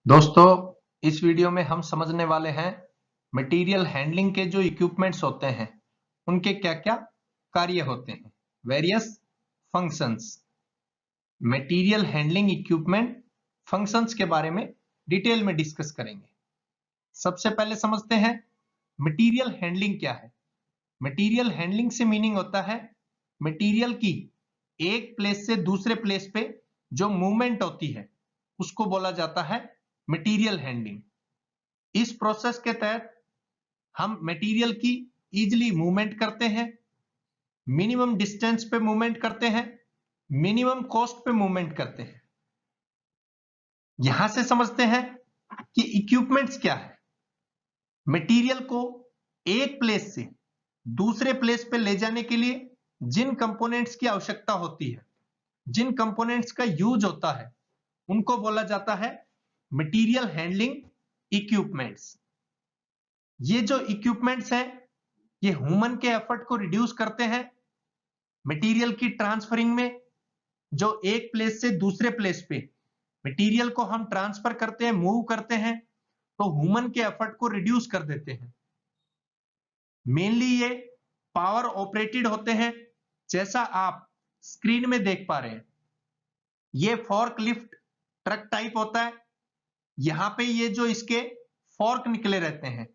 दोस्तों, इस वीडियो में हम समझने वाले हैं मटेरियल हैंडलिंग के जो इक्विपमेंट्स होते हैं उनके क्या-क्या कार्य होते हैं। Various functions. Material handling equipment functions के बारे में डिटेल में डिस्कस करेंगे। सबसे पहले समझते हैं मटेरियल हैंडलिंग क्या है। मटेरियल हैंडलिंग से मीनिंग होता है मटेरियल की एक प्लेस से दूसरे प्लेस पे जो मूवमेंट होती है उसको बोला जाता है मटेरियल हैंडलिंग। इस प्रोसेस के तहत हम मटेरियल की इजीली मूवमेंट करते हैं, मिनिमम डिस्टेंस पे मूवमेंट करते हैं, मिनिमम कॉस्ट पे मूवमेंट करते हैं। यहां से समझते हैं कि इक्विपमेंट्स क्या है। मटेरियल को एक प्लेस से दूसरे प्लेस पे ले जाने के लिए जिन कंपोनेंट्स की आवश्यकता होती है, जिन कंपोनेंट्स का यूज होता है, उनको बोला जाता है मटेरियल हैंडलिंग इक्विपमेंट्स। ये जो इक्विपमेंट्स हैं ये ह्यूमन के एफर्ट को रिड्यूस करते हैं। मटेरियल की ट्रांसफरिंग में जो एक प्लेस से दूसरे प्लेस पे मटेरियल को हम ट्रांसफर करते हैं, मूव करते हैं, तो ह्यूमन के एफर्ट को रिड्यूस कर देते हैं। मेनली ये पावर ऑपरेटेड होते हैं, जैसा आप स्क्रीन में देख पा रहे हैं। ये फॉर्क लिफ्ट ट्रक टाइप होता है। यहां पे ये जो इसके फॉर्क निकले रहते हैं,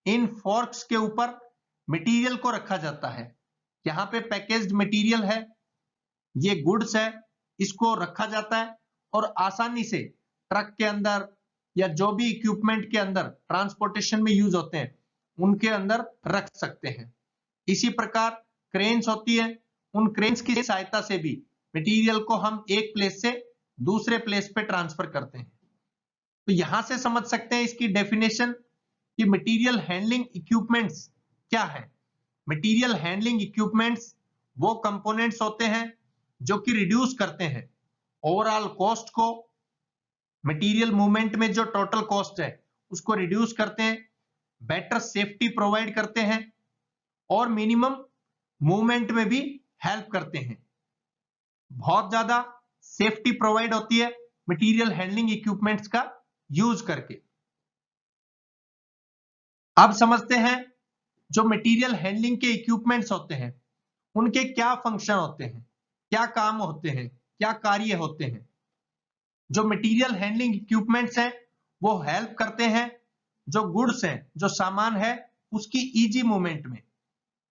इन फॉर्क्स के ऊपर मटेरियल को रखा जाता है। यहाँ पे पैकेज्ड मटेरियल है, ये गुड्स है, इसको रखा जाता है और आसानी से ट्रक के अंदर या जो भी इक्विपमेंट के अंदर ट्रांसपोर्टेशन में यूज होते हैं उनके अंदर रख सकते हैं। इसी प्रकार क्रेन्स होती है, उन क्रेन्स की सहायता से भी मटेरियल को हम एक प्लेस से दूसरे प्लेस पे ट्रांसफर करते हैं। तो यहां से समझ सकते हैं इसकी डेफिनेशन कि मटेरियल हैंडलिंग इक्विपमेंट्स क्या है। मटेरियल हैंडलिंग इक्विपमेंट्स वो कंपोनेंट्स होते हैं जो कि रिड्यूस करते हैं ओवरऑल कॉस्ट को। मटेरियल मूवमेंट में जो टोटल कॉस्ट है उसको रिड्यूस करते हैं, बेटर सेफ्टी प्रोवाइड करते हैं और मिनिमम मूवमेंट में भी हेल्प करते हैं। बहुत ज्यादा सेफ्टी प्रोवाइड होती है मटेरियल हैंडलिंग इक्विपमेंट्स का यूज करके। अब समझते हैं जो मटेरियल हैंडलिंग के इक्विपमेंट्स होते हैं उनके क्या फंक्शन होते हैं, क्या काम होते हैं, क्या कार्य होते हैं। जो मटेरियल हैंडलिंग इक्विपमेंट्स हैं वो हेल्प करते हैं जो गुड्स हैं, जो सामान है, उसकी इजी मूवमेंट में।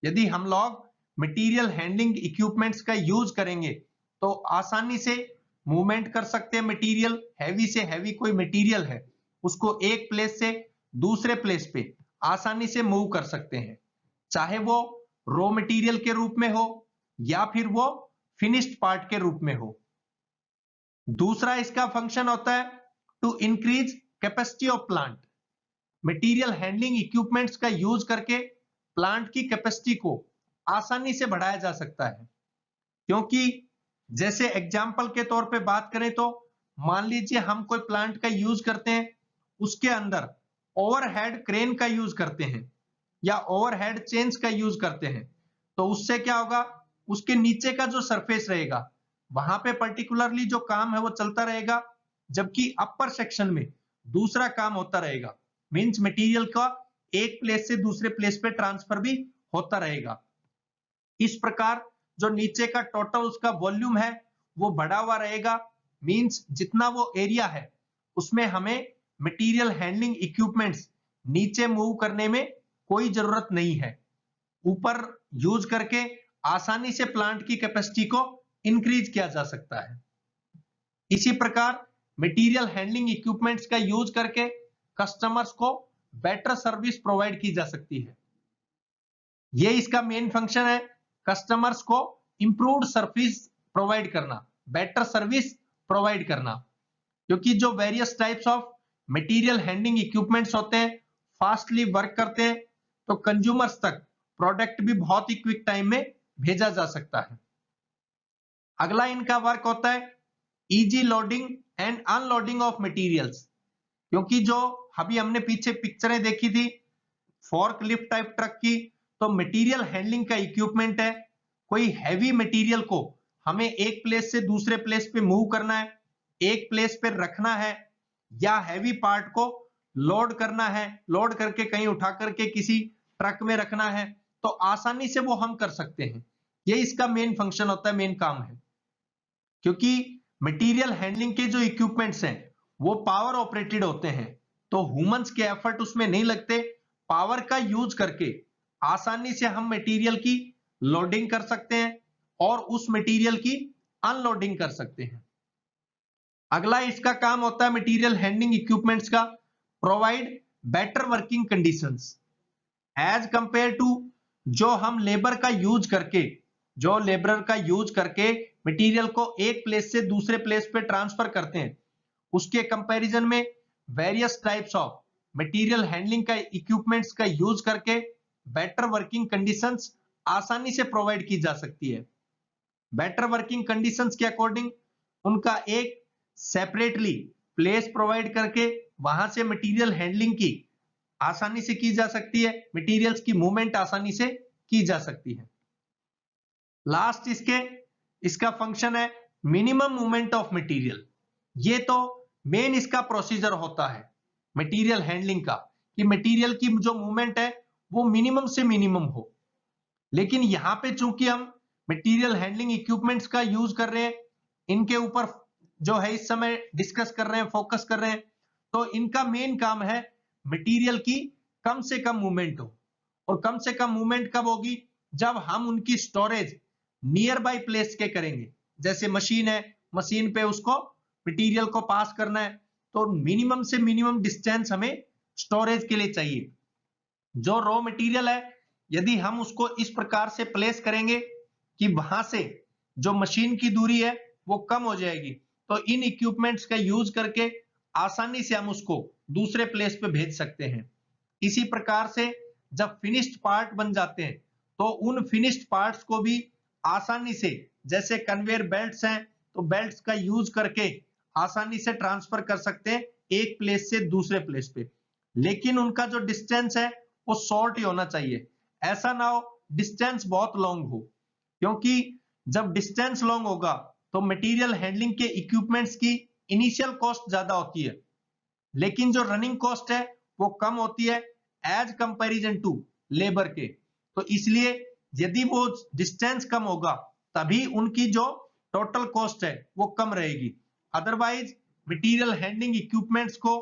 यदि हम लोग मटेरियल हैंडलिंग इक्विपमेंट्स का यूज करेंगे तो आसानी से मूवमेंट कर सकते हैं मटेरियल। हैवी से हैवी कोई मटेरियल है उसको एक प्लेस से दूसरे प्लेस पे आसानी से मूव कर सकते हैं, चाहे वो रॉ मटेरियल के रूप में हो या फिर वो फिनिश्ड पार्ट के रूप में हो। दूसरा इसका फंक्शन होता है to increase capacity of plant. Material handling equipments का यूज करके प्लांट की कैपेसिटी को आसानी से बढ़ाया जा सकता है। क्योंकि जैसे एग्जाम्पल के तौर पे बात करें तो मान लीजिए हम कोई प्लांट का यूज करते हैं, उसके अंदर ओवरहेड क्रेन का यूज करते हैं या ओवरहेड चेन्स का यूज करते हैं, तो उससे क्या होगा, उसके नीचे का जो सरफेस रहेगा वहां पे पर्टिकुलरली जो काम है वो चलता रहेगा, जबकि अपर सेक्शन में दूसरा काम होता रहेगा। मींस मटेरियल का एक प्लेस से दूसरे प्लेस पे ट्रांसफर भी होता रहेगा। इस प्रकार जो नीचे का टोटल उसका वॉल्यूम है वो बढ़ा हुआ रहेगा। मींस जितना वो एरिया है उसमें हमें मटेरियल हैंडलिंग इक्विपमेंट्स नीचे मूव करने में कोई जरूरत नहीं है। ऊपर यूज करके आसानी से प्लांट की कैपेसिटी को इंक्रीज किया जा सकता है। इसी प्रकार मटेरियल हैंडलिंग इक्विपमेंट्स का यूज करके कस्टमर्स को बेटर सर्विस प्रोवाइड की जा सकती है। ये इसका मेन फंक्शन है, कस्टमर्स को इंप्रूव्ड सर्विस प्रोवाइड करना, बेटर सर्विस प्रोवाइड करना। क्योंकि जो various types of material handling equipments होते हैं फास्टली वर्क करते हैं, तो कंज्यूमर्स तक प्रोडक्ट भी बहुत ही क्विक टाइम में भेजा जा सकता है। अगला इनका वर्क होता है easy loading and unloading of materials. क्योंकि जो अभी हमने पीछे पिक्चरें देखी थी फॉर्क लिफ्ट टाइप ट्रक की, तो मटेरियल हैंडलिंग का इक्विपमेंट है। कोई हैवी मटेरियल को हमें एक प्लेस से दूसरे प्लेस पे मूव करना है, एक प्लेस पे रखना है, या हैवी पार्ट को लोड करना है, लोड करके कहीं उठा करके किसी ट्रक में रखना है, तो आसानी से वो हम कर सकते हैं। ये इसका मेन फंक्शन होता है, मेन काम है। क्योंकि मटेरियल हैंडलिंग के जो इक्विपमेंट्स हैं वो पावर ऑपरेटेड होते हैं, तो ह्यूमंस के एफर्ट उसमें नहीं लगते। पावर का यूज करके आसानी से हम मटेरियल की लोडिंग कर सकते हैं और उस मटेरियल की अनलोडिंग कर सकते हैं। अगला इसका काम होता है मटेरियल हैंडलिंग इक्विपमेंट्स का, provide better working conditions as compare to जो हम लेबर का यूज करके, जो लेबर का यूज करके मटेरियल को एक प्लेस से दूसरे प्लेस पे ट्रांसफर करते हैं, उसके कंपैरिजन में various types of material handling का इक्विपमेंट्स का यूज करके बेटर वर्किंग कंडीशंस आसानी से प्रोवाइड की जा सकती है। बेटर वर्किंग कंडीशंस के अकॉर्डिंग उनका एक सेपरेटली प्लेस प्रोवाइड करके वहां से मटेरियल हैंडलिंग की आसानी से की जा सकती है, मटेरियल्स की मूवमेंट आसानी से की जा सकती है। लास्ट इसका फंक्शन है मिनिमम मूवमेंट ऑफ मटेरियल। ये तो मेन इसका प्रोसीजर होता है मटेरियल हैंडलिंग का, कि मटेरियल की जो मूवमेंट है वो मिनिमम से मिनिमम हो। लेकिन यहां पे चूंकि हम मटेरियल हैंडलिंग इक्विपमेंट्स का यूज कर रहे हैं, इनके ऊपर जो है इस समय डिस्कस कर रहे हैं, फोकस कर रहे हैं, तो इनका मेन काम है मटेरियल की कम से कम मूवमेंट हो। और कम से कम मूवमेंट कब होगी? जब हम उनकी स्टोरेज नियर बाय प्लेस के करेंगे। जैसे मशीन है, मशीन पे उसको मटेरियल को पास करना है, तो मिनिमम से मिनिमम डिस्टेंस हमें स्टोरेज के लिए चाहिए। जो रॉ मटेरियल है, यदि हम उसको इस प्रकार से प्लेस करेंगे कि वहां से जो मशीन की दूरी है वो कम हो जाएगी, तो इन इक्विपमेंट्स का यूज करके आसानी से हम उसको दूसरे प्लेस पे भेज सकते हैं। इसी प्रकार से जब फिनिश्ड पार्ट बन जाते हैं, तो उन फिनिश्ड पार्ट्स को भी आसानी से, जैसे कन्वेयर बेल्ट्स हैं, तो बेल्ट्स का यूज करके आसानी से ट्रांसफर कर सकते हैं एक प्लेस से दूसरे प्लेस पे। लेकिन उनका जो डिस्टेंस है वो शॉर्ट ही होना चाहिए, ऐसा ना हो डिस्टेंस बहुत लॉन्ग हो। क्योंकि जब डिस्टेंस लॉन्ग होगा तो मटेरियल हैंडलिंग के इक्विपमेंट्स की इनिशियल कॉस्ट ज्यादा होती है, लेकिन जो रनिंग कॉस्ट है वो कम होती है एज कंपैरिजन टू लेबर के। तो इसलिए यदि वो डिस्टेंस कम होगा तभी उनकी जो टोटल कॉस्ट है वो कम रहेगी। अदरवाइज मटेरियल हैंडलिंग इक्विपमेंट्स को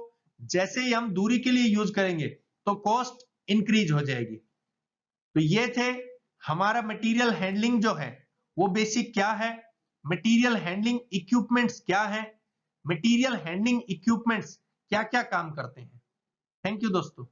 जैसे ही हम दूरी के लिए यूज करेंगे तो कॉस्ट इंक्रीज हो जाएगी। तो ये थे हमारा मटेरियल हैंडलिंग जो है वो बेसिक क्या है, मटेरियल हैंडलिंग इक्विपमेंट्स क्या है, मटेरियल हैंडलिंग इक्विपमेंट्स क्या क्या काम करते हैं। थैंक यू दोस्तों।